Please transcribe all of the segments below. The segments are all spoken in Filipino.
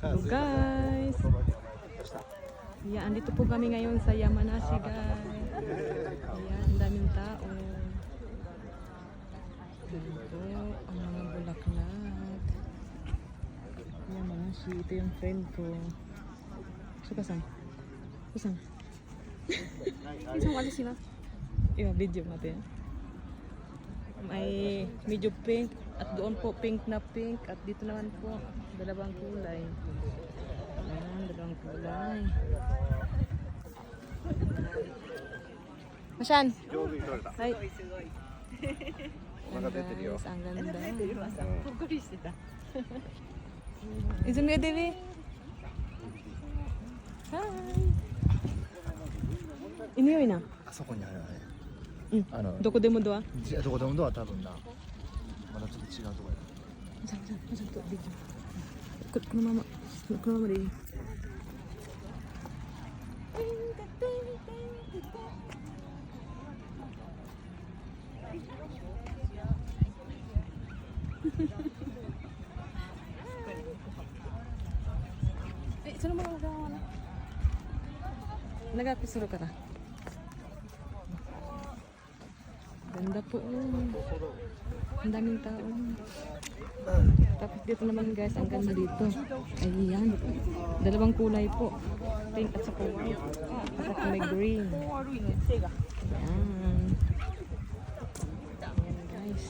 So guys, yeah, andito po kami ngayon sa Yamanashi guys. Ayan, ang daming tao. Ayan po, ang mga bulaklak. Yamanashi, ito yung friend ko. So kasang? Kasang? Isang alis sila. Iya, video natin. May medyo pink at doon po pink na pink at dito naman po dalawang kulay. Ayan, dalawang kulay. Masan? Ay. Ayan guys, ang ganda. Izun nga, Devi? Hi! Iniyoy na? あそこにあるあれ。うん。どこでもドア？どこでもドア多分な。まだちょっと違うところや。 Masan to video. Ikot ko na mama. Ikot ko na mama din. Eh, sino mo magawa na? Nag-apisuro ka na? Ganda po. Ang daming tao. Tapos dito naman guys, ang ganda dito. Ayan. Dalawang kulay po. Pink at saka white. At saka may green. Ayan. Ayan guys.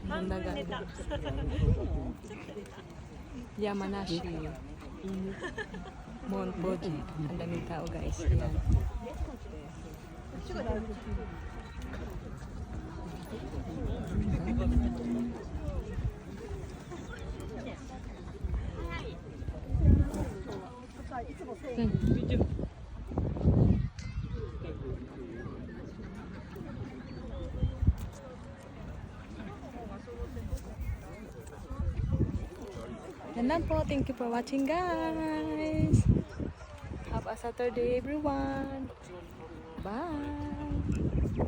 Ganda ganda. Yamanashi. Mount Fuji. Ang daming tao guys. Ayan. Video. Yan lang po. Thank you for watching guys. Have a Saturday everyone. Bye.